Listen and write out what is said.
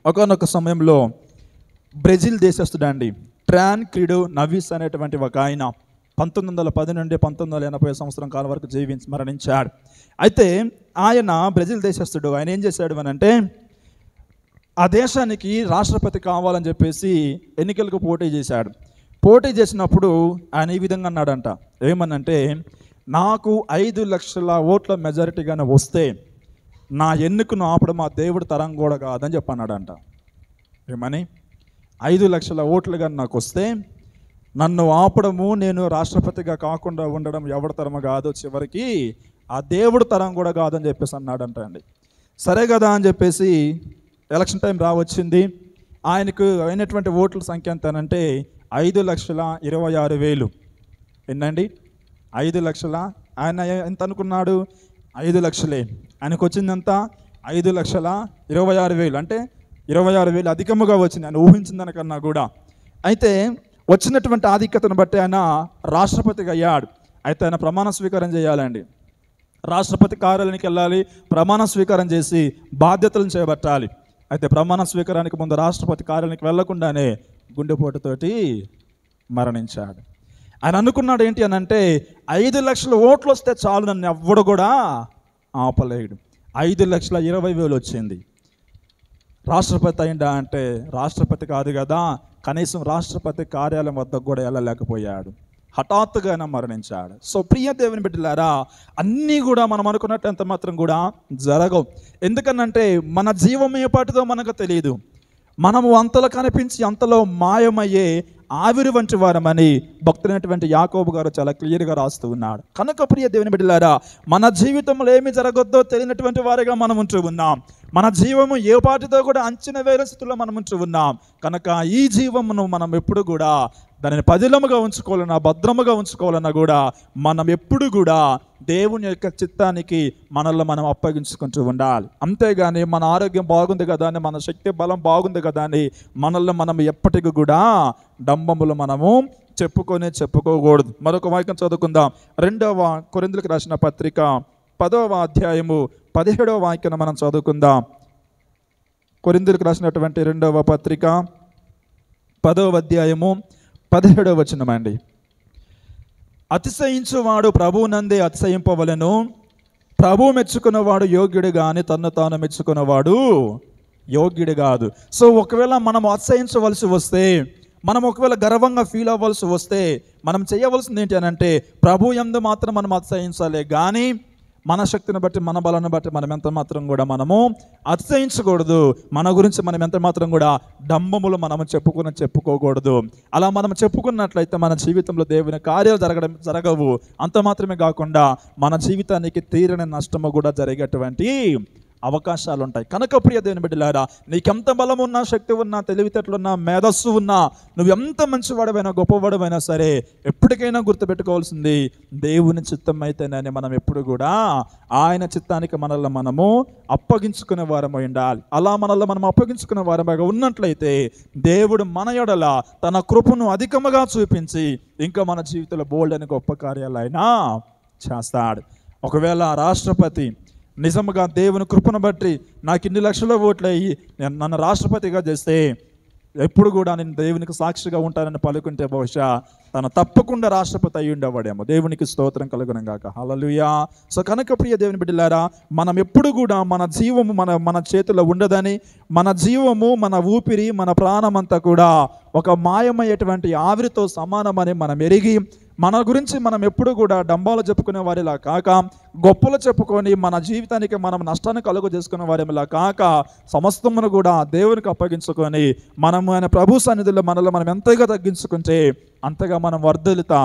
ఒకానొక సమయంలో బ్రెజిల్ దేశస్తుడండి ట్రాన్క్రిడో నవీస్ అనేటువంటి ఒక ఆయన 1910 నుండి 1980 సంవత్సరం కాలం వరకు మరణించాడు. అయితే ఆయన బ్రెజిల్ దేశస్తుడు. ఆయన ఏం చేశాడు అని అంటే, ఆ దేశానికి రాష్ట్రపతి కావాలని చెప్పేసి ఎన్నికలకు పోటీ చేశాడు. పోటీ చేసినప్పుడు ఆయన ఈ విధంగా అన్నాడంట, ఏమనంటే, నాకు 5 లక్షల ఓట్ల మెజారిటీగానే వస్తే నా ఎన్నికను ఆపడం మా దేవుడి తరం కూడా కాదని చెప్పన్నాడంట. ఏమని? 5 లక్షల ఓట్లుగా నాకు వస్తే నన్ను ఆపడము, నేను రాష్ట్రపతిగా కాకుండా ఉండడం ఎవరి తరము కాదు, చివరికి ఆ దేవుడి తరం కూడా కాదని చెప్పేసి అన్నాడంట అండి. సరే కదా అని చెప్పేసి ఎలక్షన్ టైం రావచ్చింది. ఆయనకు అయినటువంటి ఓట్ల సంఖ్య ఎంత అంటే 5,26,000. ఎన్నండి? 5 లక్షల. ఆయన ఎంత అనుకున్నాడు? 5 లక్షలే. ఆయనకు వచ్చిందంత 5,26,000. అంటే 26,000 అధికముగా వచ్చింది ఆయన ఊహించిన దానికన్నా కూడా. అయితే వచ్చినటువంటి ఆధిక్యతను బట్టి ఆయన రాష్ట్రపతిగా అయ్యాడు. అయితే ఆయన ప్రమాణ స్వీకారం చేయాలండి. రాష్ట్రపతి కార్యాలయానికి వెళ్ళాలి, ప్రమాణ స్వీకారం చేసి బాధ్యతలను చేపట్టాలి. అయితే ప్రమాణ స్వీకారానికి ముందు రాష్ట్రపతి కార్యాలయానికి వెళ్లకుండానే గుండెపోటుతోటి మరణించాడు. ఆయన అనుకున్నాడు ఏంటి అని అంటే, 5 లక్షల ఓట్లు వస్తే చాలు, నన్ను ఎవ్వడు కూడా ఆపలేడు. 5,20,000 వచ్చింది. రాష్ట్రపతి అయిందా అంటే రాష్ట్రపతి కాదు కదా, కనీసం రాష్ట్రపతి కార్యాలయం వద్దకు కూడా వెళ్ళలేకపోయాడు. హఠాత్తుగా ఆయన మరణించాడు. సో ప్రియ దేవుని బిడ్డలారా, అన్నీ కూడా మనం అనుకున్నట్టు ఎంత మాత్రం కూడా జరగవు. ఎందుకనంటే మన జీవం ఏ పాటిదో మనకు తెలియదు. మనము అంతలో కనిపించి అంతలో మాయమయ్యే ఆవిరి వంటి వారమని భక్తులైనటువంటి యాకోబు గారు చాలా క్లియర్గా రాస్తూ ఉన్నాడు. కనుక ప్రియ దేవుని బిడ్డలారా, మన జీవితంలో ఏమి జరగొద్దో తెలియనటువంటి వారిగా మనం ఉంటూ ఉన్నాం. మన జీవము ఏ పాటితో కూడా అంచనా వేరే స్థితిలో మనం ఉంటూ ఉన్నాం. కనుక ఈ జీవమును మనం ఎప్పుడు కూడా దానిని పదిలముగా ఉంచుకోవాలన్నా, భద్రముగా ఉంచుకోవాలన్నా కూడా మనం ఎప్పుడు కూడా దేవుని యొక్క చిత్తానికి మనల్ని మనం అప్పగించుకుంటూ ఉండాలి. అంతేగాని మన ఆరోగ్యం బాగుంది కదా అని, మన శక్తి బలం బాగుంది కదా అని మనల్ని మనం ఎప్పటికీ కూడా డంబములు మనము చెప్పుకోకూడదు. మరొక వాక్యం చదువుకుందాం. 2వ కొరింథీయులకు రాసిన పత్రిక 10వ అధ్యాయము 17వ వాక్యాన్ని మనం చదువుకుందాం. కొరింథీయులకు రాసినటువంటి 2వ పత్రిక 10వ అధ్యాయము 17వ వచనం అండి. అతిశయించువాడు ప్రభువునందే అతిశయింపవలెను, ప్రభువు మెచ్చుకున్నవాడు యోగ్యుడు గాని తన్ను తాను మెచ్చుకున్నవాడు యోగ్యుడు కాదు. సో ఒకవేళ మనం అతిశయించవలసి వస్తే, మనం ఒకవేళ గర్వంగా ఫీల్ అవ్వాల్సి వస్తే, మనం చేయవలసింది ఏంటి అని అంటే, ప్రభు యందు మాత్రం మనం అతిశయించాలి కానీ మన శక్తిని బట్టి, మన బలాన్ని బట్టి మనం ఎంత మాత్రం కూడా మనము అతిశయించకూడదు. మన గురించి మనం ఎంత మాత్రం కూడా డంబములు మనము చెప్పుకోకూడదు. అలా మనం చెప్పుకున్నట్లయితే మన జీవితంలో దేవుని కార్యాలు జరగవు. అంత మాత్రమే కాకుండా మన జీవితానికి తీరని నష్టము కూడా జరిగేటువంటి అవకాశాలు ఉంటాయి. కనుక ప్రియ దేవుని బిడ్డలారా, నీకెంత బలం ఉన్నా, శక్తి ఉన్నా, తెలివితేటలున్నా, మేధస్సు ఉన్నా, నువ్వు ఎంత మంచివాడవైనా గొప్పవాడవైనా సరే, ఎప్పటికైనా గుర్తుపెట్టుకోవాల్సింది దేవుని చిత్తం అయితేనే మనం ఎప్పుడు కూడా ఆయన చిత్తానికి మనల్ని మనము అప్పగించుకునే వారమై ఉండాలి. అలా మనల్ని మనం అప్పగించుకునే వారముగా ఉన్నట్లయితే దేవుడు మన యెడల తన కృపను అధికముగా చూపించి ఇంకా మన జీవితంలో బోల్డ్ అని గొప్ప కార్యాలు ఆయన చేస్తాడు. ఒకవేళ రాష్ట్రపతి నిజముగా దేవుని కృపను బట్టి నాకు ఇన్ని లక్షల ఓట్లు అయ్యి నన్ను రాష్ట్రపతిగా చేస్తే ఎప్పుడు కూడా నేను దేవునికి సాక్షిగా ఉంటానని పలుకుంటే బహుశా తను తప్పకుండా రాష్ట్రపతి అయ్యి ఉండేవాడేమో. దేవునికి స్తోత్రం కలుగును గాక. హల్లెలూయా. సో కనుక ప్రియ దేవుని బిడ్డలారా, మనం ఎప్పుడు కూడా మన జీవము మన చేతిలో ఉండదని, మన జీవము, మన ఊపిరి, మన ప్రాణమంతా కూడా ఒక మాయమయ్యేటువంటి ఆవిరితో సమానమని మనం ఎరిగి, మన గురించి మనం ఎప్పుడు కూడా డంబాలు చెప్పుకునే వారిలా కాక, గొప్పలు చెప్పుకొని మన జీవితానికి మనం నష్టాన్ని కలుగు చేసుకునే వారిలా కాక, సమస్తమును కూడా దేవునికి అప్పగించుకొని మనము ఆయన ప్రభు సన్నిధిలో మనల్ని మనం ఎంతగా తగ్గించుకుంటే అంతగా మనం వర్ధిల్లుతాం.